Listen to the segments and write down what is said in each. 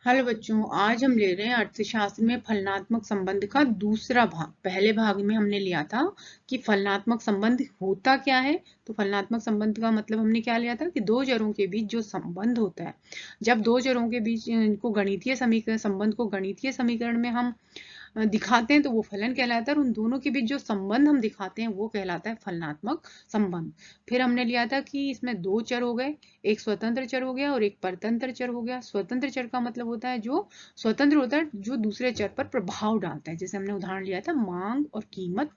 Hello बच्चों, आज हम ले रहे हैं अर्थशास्त्र में फलनात्मक संबंध का दूसरा भाग। पहले भाग में हमने लिया था कि फलनात्मक संबंध होता क्या है। तो फलनात्मक संबंध का मतलब हमने क्या लिया था कि दो चरों के बीच जो संबंध होता है, जब दो चरों के बीच को गणितीय समीकरण संबंध को गणितीय समीकरण में हम दिखाते हैं तो वो फलन कहलाता है, और उन दोनों के बीच जो संबंध हम दिखाते हैं वो कहलाता है फलनात्मक संबंध। फिर हमने लिया था कि इसमें दो चर हो गए, एक स्वतंत्र चर हो गया और एक परतंत्र चर हो गया। स्वतंत्र चर का मतलब होता है जो स्वतंत्र होता है, जो दूसरे चर पर प्रभाव डालता है। जैसे हमने उदाहरण लिया था मांग और कीमत,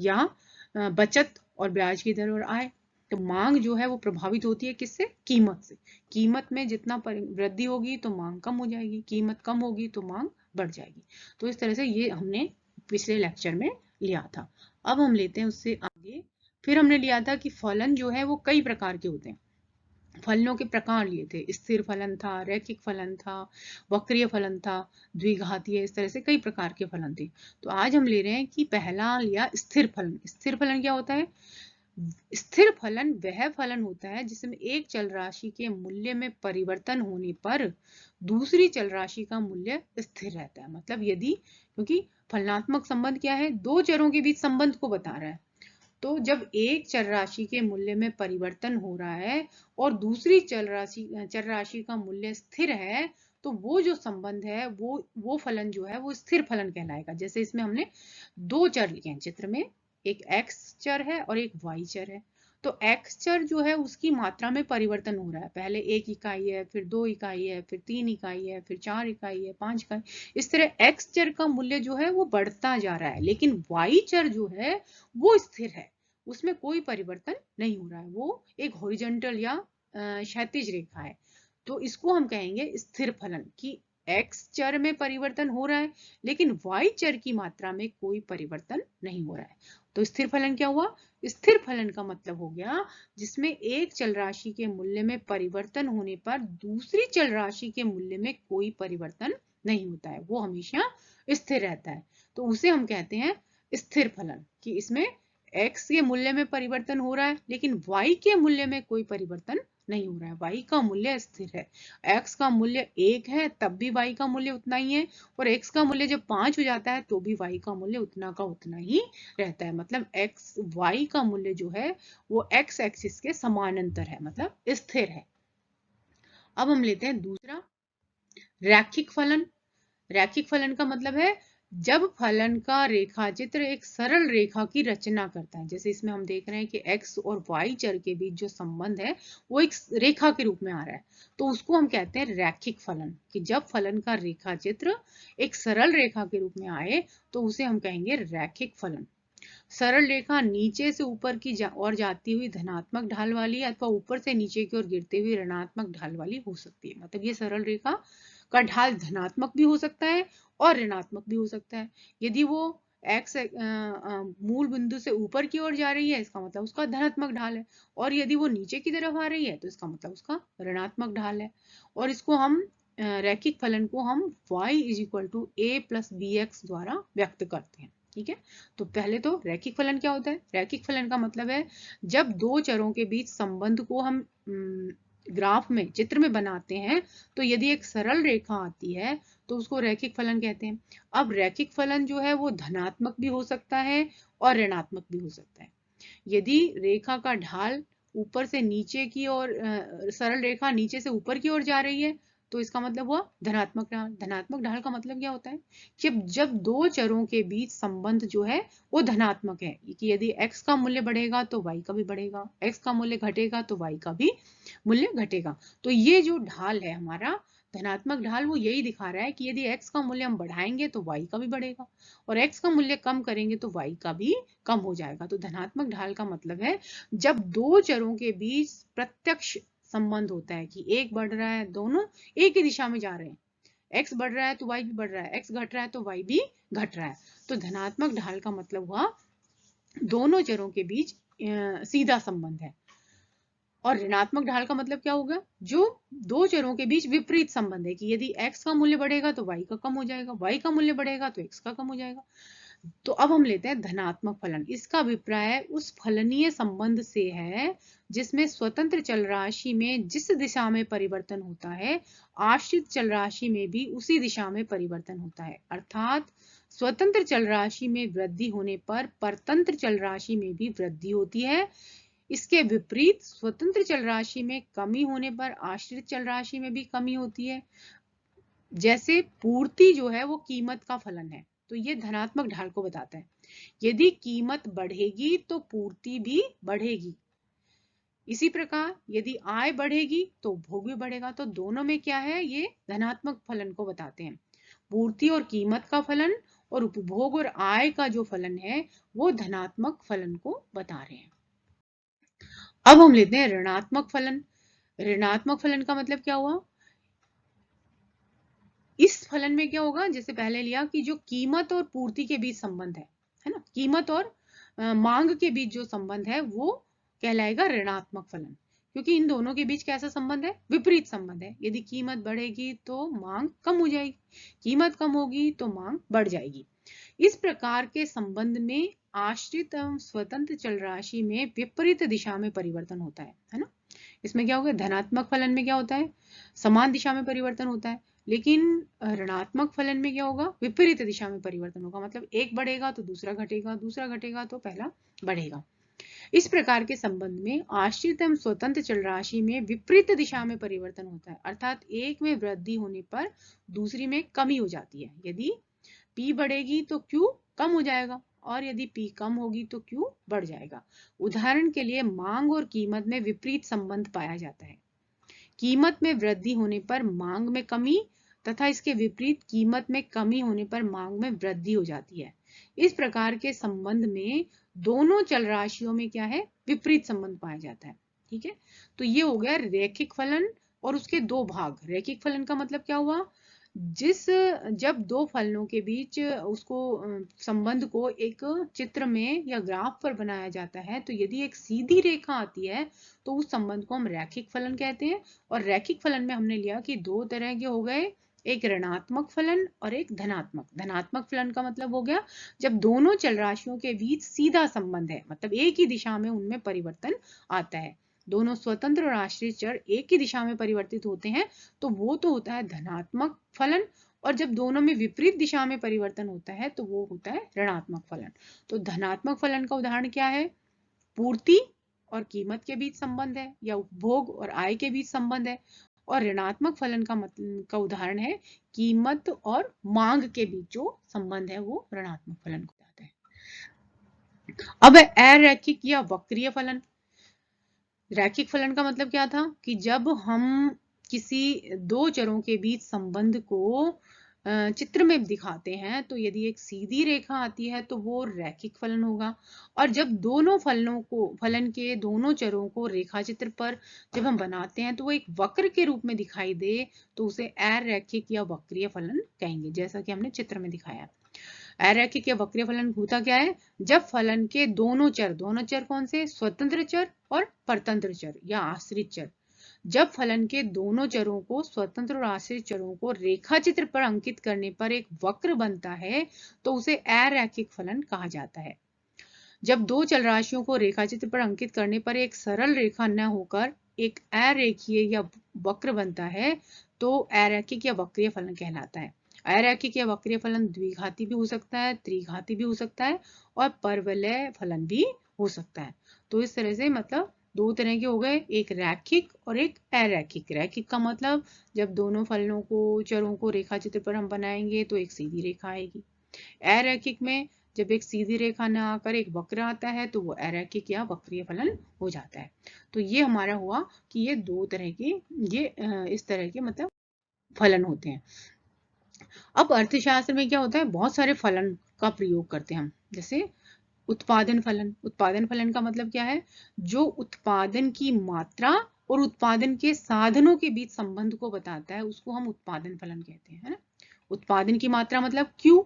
या बचत और ब्याज की दर और आय। तो मांग जो है वो प्रभावित होती है किससे? कीमत से। कीमत में जितना वृद्धि होगी तो मांग कम हो जाएगी, कीमत कम होगी तो मांग बढ़ जाएगी। तो इस तरह से ये हमने पिछले लेक्चर में लिया था। अब हम लेते हैं उससे आगे। फिर हमने लिया था कि फलन जो है वो कई प्रकार के होते हैं। फलनों के प्रकार लिए थे, स्थिर फलन था, रैखिक फलन था, वक्रीय फलन था, द्विघातीय, इस तरह से कई प्रकार के फलन थे। तो आज हम ले रहे हैं कि पहला लिया स्थिर फलन। स्थिर फलन क्या होता है? स्थिर फलन वह फलन होता है जिसमें एक चल राशि के मूल्य में परिवर्तन होने पर दूसरी चल राशि का मूल्य स्थिर रहता है। मतलब यदि, क्योंकि फलनात्मक संबंध क्या है? दो चरों के बीच संबंध को बता रहा है। तो जब एक चर राशि के मूल्य में परिवर्तन हो रहा है और दूसरी चर राशि का मूल्य स्थिर है, तो वो जो संबंध है वो फलन जो है वो स्थिर फलन कहलाएगा। जैसे इसमें हमने दो चर लिए हैं चित्र में, एक x चर है और एक y चर है। तो x चर जो है उसकी मात्रा में परिवर्तन हो रहा है। पहले 1 इकाई है, फिर 2 इकाई है, फिर 3 इकाई है, फिर 4 इकाई है, 5 इकाई। इस तरह x चर का मूल्य जो है वो बढ़ता जा रहा है, लेकिन y चर जो है वो स्थिर है, उसमें कोई परिवर्तन नहीं हो रहा है। वो एक हॉरिजॉन्टल या क्षैतिज रेखा है। तो इसको हम कहेंगे स्थिर फलन, कि x चर में परिवर्तन हो रहा है लेकिन y चर की मात्रा में कोई परिवर्तन नहीं हो रहा है। तो स्थिर फलन क्या हुआ? स्थिर फलन का मतलब हो गया जिसमें एक चल राशि के मूल्य में परिवर्तन होने पर दूसरी चल राशि के मूल्य में कोई परिवर्तन नहीं होता है, वो हमेशा स्थिर रहता है। तो उसे हम कहते हैं स्थिर फलन, कि इसमें x के मूल्य में परिवर्तन हो रहा है लेकिन y के मूल्य में कोई परिवर्तन नहीं हो रहा है, y का मूल्य स्थिर है। x का मूल्य 1 है तब भी y का मूल्य उतना ही है, और x का मूल्य जब 5 हो जाता है तो भी y का मूल्य उतना का उतना ही रहता है। मतलब y का मूल्य जो है वो x एक्सिस के समानांतर है, मतलब स्थिर है। अब हम लेते हैं दूसरा, रैखिक फलन। रैखिक फलन का मतलब है जब फलन का रेखा चित्र एक सरल रेखा की रचना करता है। जैसे इसमें हम देख रहे हैं कि x और y चर के बीच जो संबंध है वो एक रेखा के रूप में आ रहा है, तो उसको हम कहते हैं रैखिक फलन। कि जब फलन का रेखा चित्र एक सरल रेखा के रूप में आए तो उसे हम कहेंगे रैखिक फलन। सरल रेखा नीचे से ऊपर की ओर जाती हुई धनात्मक ढाल वाली अथवा ऊपर से नीचे की ओर गिरते हुए ऋणात्मक ढाल वाली हो सकती है। मतलब ये सरल रेखा का ढाल धनात्मक भी हो सकता है और ऋणात्मक भी हो सकता है। यदि वो x मूल बिंदु से ऊपर की ओर जा रही है, इसका मतलब उसका धनात्मक ढाल है, और यदि वो नीचे की तरफ आ रही है तो इसका मतलब उसका ऋणात्मक ढाल है। और इसको हम रैखिक फलन को हम y = a + bx द्वारा व्यक्त करते हैं। ठीक है। तो पहले तो रैखिक फलन क्या होता है? रैखिक फलन का मतलब है जब दो चरों के बीच संबंध को हम ग्राफ में, चित्र में बनाते हैं, तो यदि एक सरल रेखा आती है तो उसको रैखिक फलन कहते हैं। अब रैखिक फलन जो है वो धनात्मक भी हो सकता है और ऋणात्मक भी हो सकता है। यदि रेखा का ढाल ऊपर से नीचे की ओर, सरल रेखा नीचे से ऊपर की ओर जा रही है तो इसका मतलब हुआ धनात्मक ढाल। धनात्मक ढाल का मतलब क्या होता है कि जब दो चरों के बीच संबंध जो है वो धनात्मक है, कि यदि x का मूल्य बढ़ेगा तो y का भी बढ़ेगा, x का मूल्य घटेगा तो y का भी मूल्य घटेगा। तो ये जो ढाल है हमारा धनात्मक ढाल, वो यही दिखा रहा है कि यदि x का मूल्य हम बढ़ाएंगे तो y का भी बढ़ेगा, और x का मूल्य कम करेंगे तो y का भी कम हो जाएगा। तो धनात्मक ढाल का मतलब है जब दो चरों के बीच प्रत्यक्ष संबंध होता है कि एक बढ़ रहा है, दोनों एक ही दिशा में जा रहे हैं, x बढ़ रहा है तो y भी बढ़ रहा है, x घट रहा है तो y भी घट रहा है। तो धनात्मक ढाल का मतलब हुआ दोनों चरों के बीच सीधा संबंध है। और ऋणात्मक ढाल का मतलब क्या होगा? जो दो चरों के बीच विपरीत संबंध है, कि यदि x का मूल्य बढ़ेगा तो y का कम हो जाएगा, y का मूल्य बढ़ेगा तो x का कम हो जाएगा। तो अब हम लेते हैं धनात्मक फलन। इसका अभिप्राय उस फलनीय संबंध से है जिसमें स्वतंत्र चल राशि में जिस दिशा में परिवर्तन होता है, आश्रित चल राशि में भी उसी दिशा में परिवर्तन होता है। अर्थात स्वतंत्र चल राशि में वृद्धि होने पर परतंत्र चल राशि में भी वृद्धि होती है। इसके विपरीत स्वतंत्र चल राशि में कमी होने पर आश्रित चल राशि में भी कमी होती है। जैसे पूर्ति जो है वो कीमत का फलन है, तो ये धनात्मक ढाल को बताता है। यदि कीमत बढ़ेगी तो पूर्ति भी बढ़ेगी। इसी प्रकार यदि आय बढ़ेगी तो उपभोग भी बढ़ेगा। तो दोनों में क्या है, ये धनात्मक फलन को बताते हैं। पूर्ति और कीमत का फलन और उपभोग और आय का जो फलन है वो धनात्मक फलन को बता रहे हैं। अब हम लेते हैं ऋणात्मक फलन। ऋणात्मक फलन का मतलब क्या हुआ, इस फलन में क्या होगा, जैसे पहले लिया कि जो कीमत और पूर्ति के बीच संबंध है ना, कीमत और मांग के बीच जो संबंध है वो कहलाएगा ऋणात्मक फलन, क्योंकि इन दोनों के बीच कैसा संबंध है, विपरीत संबंध है। यदि कीमत बढ़ेगी तो मांग कम हो जाएगी, कीमत कम होगी तो मांग बढ़ जाएगी। इस प्रकार के संबंध में आश्रित एवं स्वतंत्र चल राशि में विपरीत दिशा में परिवर्तन होता है ना। इसमें क्या होगा, धनात्मक फलन में क्या होता है, समान दिशा में परिवर्तन होता है, लेकिन ऋणात्मक फलन में क्या होगा, विपरीत दिशा में परिवर्तन होगा। मतलब एक बढ़ेगा तो दूसरा घटेगा, दूसरा घटेगा तो पहला बढ़ेगा। इस प्रकार के संबंध में आश्रित एवं स्वतंत्र चल राशि में विपरीत दिशा में परिवर्तन होता है। अर्थात एक में वृद्धि होने पर दूसरी में कमी हो जाती है। यदि P बढ़ेगी तो Q कम हो जाएगा, और यदि P कम होगी तो Q बढ़ जाएगा। उदाहरण के लिए मांग और कीमत में विपरीत संबंध पाया जाता है। कीमत में वृद्धि होने पर मांग में कमी तथा इसके विपरीत कीमत में कमी होने पर मांग में वृद्धि हो जाती है। इस प्रकार के संबंध में दोनों चल राशियों में क्या है, विपरीत संबंध पाया जाता है। ठीक है, तो ये हो गया रैखिक फलन और उसके दो भाग। रैखिक फलन का मतलब क्या हुआ, जब दो फलनों के बीच उसको संबंध को एक चित्र में या ग्राफ पर बनाया जाता है, तो यदि एक सीधी रेखा आती है तो उस संबंध को हम रैखिक फलन कहते हैं। और रैखिक फलन में हमने लिया कि दो तरह के हो गए, एक ऋणात्मक फलन और एक धनात्मक। धनात्मक फलन का मतलब हो गया जब दोनों चल राशियों के बीच सीधा संबंध है, मतलब एक ही दिशा में उनमें परिवर्तन आता है। दोनों स्वतंत्र और आश्रित चर एक ही दिशा में परिवर्तित होते हैं तो वो तो होता है धनात्मक फलन, और जब दोनों में विपरीत दिशा में परिवर्तन होता है तो वो होता है ऋणात्मक फलन। तो धनात्मक फलन का उदाहरण क्या है, पूर्ति और कीमत के बीच संबंध है, या उपभोग और आय के बीच संबंध है। और ऋणात्मक फलन का उदाहरण है कीमत और मांग के बीच जो संबंध है वो ऋणात्मक फलन को कहते हैं। अब अरैखिक या वक्रीय फलन। रैखिक फलन का मतलब क्या था कि जब हम किसी दो चरों के बीच संबंध को चित्र में दिखाते हैं, तो यदि एक सीधी रेखा आती है तो वो रैखिक फलन होगा। और जब दोनों फलन के दोनों चरों को रेखा चित्र पर जब हम बनाते हैं तो वो एक वक्र के रूप में दिखाई दे तो उसे अरैखिक या वक्रीय फलन कहेंगे, जैसा कि हमने चित्र में दिखाया। अरैखिक या वक्रीय फलन होता क्या है, जब फलन के दोनों चर कौन से, स्वतंत्र चर और परतंत्र चर या आश्रित चर, जब फलन के दोनों चरों को, स्वतंत्र और आश्रित चरों को रेखा चित्र पर अंकित करने पर एक वक्र बनता है तो उसे अरैखिक फलन कहा जाता है। जब दो चल राशियों को रेखा चित्र पर अंकित करने पर एक सरल रेखा न होकर एक अरेखीय या वक्र बनता है तो अरैखिक या वक्रीय फलन कहलाता है। अरैखिक या वक्रीय फलन द्विघाती भी हो सकता है, त्रिघाती भी हो सकता है और परवलय फलन भी हो सकता है। तो इस तरह से मतलब दो तरह के हो गए, एक रैखिक और एक अरैखिक। रैखिक का मतलब जब दोनों फलनों को, चरों को रेखा चित्र पर हम बनाएंगे तो एक सीधी रेखा आएगी। अरैखिक में जब एक सीधी रेखा न आकर एक वक्र आता है तो वो अरैखिक या वक्रीय फलन हो जाता है। तो ये हमारा हुआ कि ये दो तरह के, ये इस तरह के मतलब फलन होते हैं। अब अर्थशास्त्र में क्या होता है, बहुत सारे फलन का प्रयोग करते हैं हम, जैसे उत्पादन फलन। उत्पादन फलन का मतलब क्या है, जो उत्पादन की मात्रा और उत्पादन के साधनों के बीच संबंध को बताता है उसको हम उत्पादन फलन कहते हैं, है ना। उत्पादन की मात्रा मतलब Q,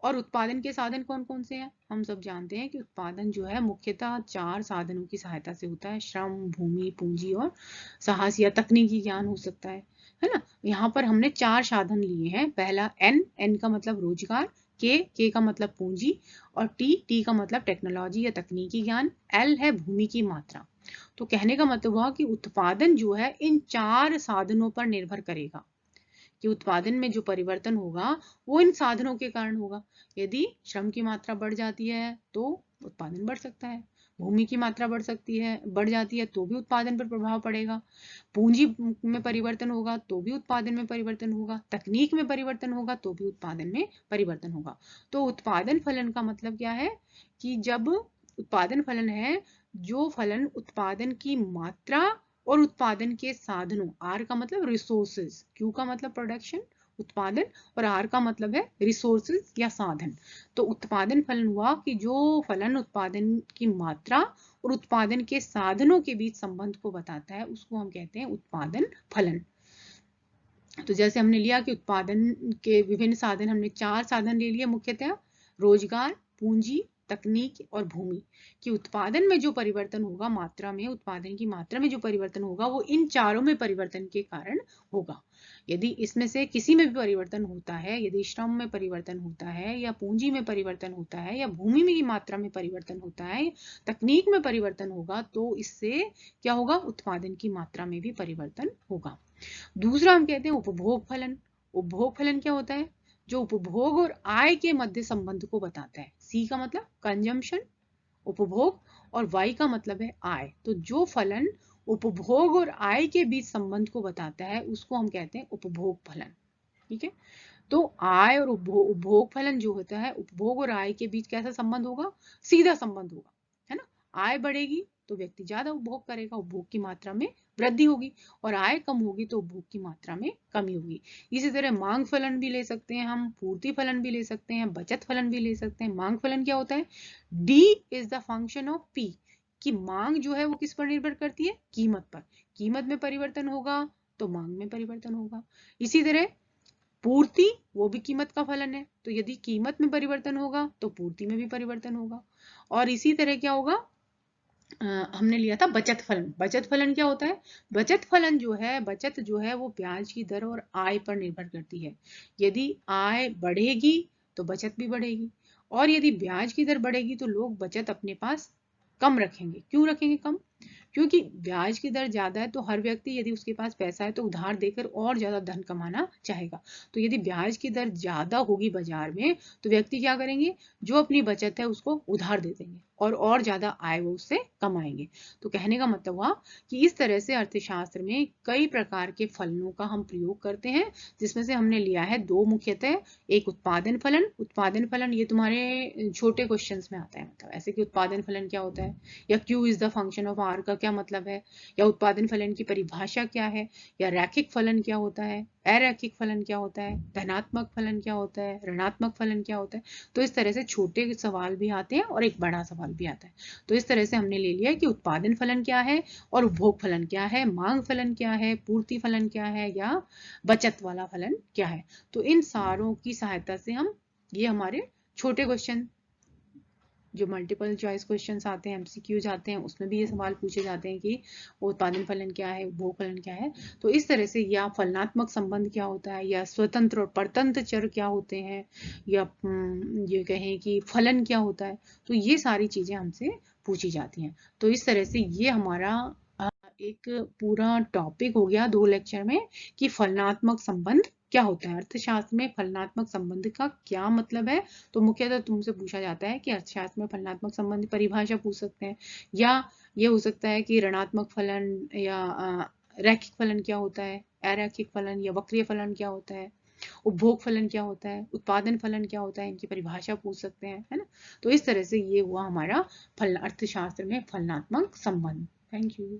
और उत्पादन के साधन कौन कौन से हैं, हम सब जानते हैं कि उत्पादन जो है मुख्यतः 4 साधनों की सहायता से होता है, श्रम, भूमि, पूंजी और साहस या तकनीकी ज्ञान हो सकता है ना। यहाँ पर हमने 4 साधन लिए हैं। पहला N का मतलब रोजगार, के का मतलब पूंजी, और टी का मतलब टेक्नोलॉजी या तकनीकी ज्ञान, एल है भूमि की मात्रा। तो कहने का मतलब हुआ कि उत्पादन जो है इन 4 साधनों पर निर्भर करेगा, कि उत्पादन में जो परिवर्तन होगा वो इन साधनों के कारण होगा। यदि श्रम की मात्रा बढ़ जाती है तो उत्पादन बढ़ सकता है, भूमि की मात्रा बढ़ जाती है तो भी उत्पादन पर प्रभाव पड़ेगा, पूंजी में परिवर्तन होगा तो भी उत्पादन में परिवर्तन होगा, तकनीक में परिवर्तन होगा तो भी उत्पादन में परिवर्तन होगा। तो उत्पादन फलन का मतलब क्या है कि जब उत्पादन फलन है जो फलन उत्पादन की मात्रा और उत्पादन के साधनों, आर का मतलब रिसोर्सेज, क्यू का मतलब प्रोडक्शन उत्पादन, और आर का मतलब है रिसोर्सेज या साधन। तो उत्पादन फलन हुआ कि जो फलन उत्पादन की मात्रा और उत्पादन के साधनों के बीच संबंध को बताता है उसको हम कहते हैं उत्पादन फलन। तो जैसे हमने लिया कि उत्पादन के विभिन्न साधन, हमने 4 साधन ले लिए मुख्यतः, रोजगार, पूंजी, तकनीक और भूमि, कि उत्पादन में जो परिवर्तन होगा मात्रा में, उत्पादन की मात्रा में जो परिवर्तन होगा वो इन चारों में परिवर्तन के कारण होगा। यदि इसमें से किसी में भी परिवर्तन होता है, यदि श्रम में परिवर्तन होता है या पूंजी में परिवर्तन होता है या भूमि में की मात्रा में परिवर्तन होता है, तकनीक में परिवर्तन होगा, तो इससे क्या होगा, उत्पादन की मात्रा में भी परिवर्तन होगा। दूसरा हम कहते हैं उपभोग फलन। उपभोग फलन क्या होता है, जो उपभोग और आय के मध्य संबंध को बताता है। सी का मतलब कंजम्पशन, उपभोग, और वाई का मतलब है आय। तो जो फलन उपभोग और आय के बीच संबंध को बताता है उसको हम कहते हैं उपभोग फलन। ठीक है, तो आय और उपभोग फलन जो होता है, उपभोग और आय के बीच कैसा संबंध होगा, सीधा संबंध होगा, है ना। आय बढ़ेगी तो व्यक्ति ज्यादा उपभोग करेगा, उपभोग की मात्रा में वृद्धि होगी, और आय कम होगी तो उपभोग की मात्रा में कमी होगी। इसी तरह मांग फलन भी ले सकते हैं हम, पूर्ति फलन भी ले सकते हैं, बचत फलन भी ले सकते हैं। मांग फलन क्या होता है, D is the function of P, कि मांग जो है वो किस पर निर्भर करती है, कीमत पर। कीमत में परिवर्तन होगा तो मांग में परिवर्तन होगा। इसी तरह पूर्ति, वो भी कीमत का फलन है, तो यदि कीमत में परिवर्तन होगा तो पूर्ति में भी परिवर्तन होगा। और इसी तरह क्या होगा, हमने लिया था बचत फलन। बचत फलन क्या होता है, बचत फलन जो है, बचत जो है वो ब्याज की दर और आय पर निर्भर करती है। यदि आय बढ़ेगी तो बचत भी बढ़ेगी, और यदि ब्याज की दर बढ़ेगी तो लोग बचत अपने पास कम रखेंगे। क्यों रखेंगे कम, क्योंकि ब्याज की दर ज्यादा है तो हर व्यक्ति यदि उसके पास पैसा है तो उधार देकर और ज्यादा धन कमाना चाहेगा। तो यदि ब्याज की दर ज्यादा होगी बाजार में तो व्यक्ति क्या करेंगे, जो अपनी बचत है उसको उधार दे देंगे और ज्यादा आय वो उससे कमाएंगे। तो कहने का मतलब हुआ कि इस तरह से अर्थशास्त्र में कई प्रकार के फलनों का हम प्रयोग करते हैं, जिसमें से हमने लिया है 2 मुख्यतः। एक उत्पादन फलन, उत्पादन फलन ये तुम्हारे छोटे क्वेश्चंस में आता है, मतलब ऐसे कि उत्पादन फलन क्या होता है, या q is the function of r का क्या मतलब है, या उत्पादन फलन की परिभाषा क्या है, या रैखिक फलन क्या होता है, अरैखिक फलन क्या होता है, धनात्मक फलन क्या होता है, ऋणात्मक फलन क्या होता है। तो इस तरह से छोटे सवाल भी आते हैं और एक बड़ा सवाल भी आता है। तो इस तरह से हमने ले लिया कि उत्पादन फलन क्या है और उपभोग फलन क्या है, मांग फलन क्या है, पूर्ति फलन क्या है, या बचत वाला फलन क्या है। तो इन सारों की सहायता से हम, ये हमारे छोटे क्वेश्चन जो मल्टीपल चॉइस क्वेश्चंस आते हैं, एमसीक्यूज आते हैं, उसमें भी ये सवाल पूछे जाते हैं कि उत्पादन फलन क्या है, उपभोग फलन क्या है। तो इस तरह से, या फलनात्मक संबंध क्या होता है, या स्वतंत्र और परतंत्र चर क्या होते हैं, या ये कहें कि फलन क्या होता है, तो ये सारी चीजें हमसे पूछी जाती हैं। तो इस तरह से ये हमारा एक पूरा टॉपिक हो गया 2 लेक्चर में कि फलनात्मक संबंध क्या होता है। अर्थशास्त्र में फलनात्मक संबंध का क्या मतलब है, तो मुख्यतः तुमसे पूछा जाता है कि अर्थशास्त्र में फलनात्मक संबंध परिभाषा पूछ सकते हैं, या ये हो सकता है कि ऋणात्मक फलन या रैखिक फलन क्या होता है, अरैखिक फलन या वक्रीय फलन क्या होता है, उपभोग फलन क्या होता है, उत्पादन फलन क्या होता है, इनकी परिभाषा पूछ सकते हैं, है ना। तो इस तरह से ये हुआ हमारा अर्थशास्त्र में फलनात्मक संबंध। Thank you.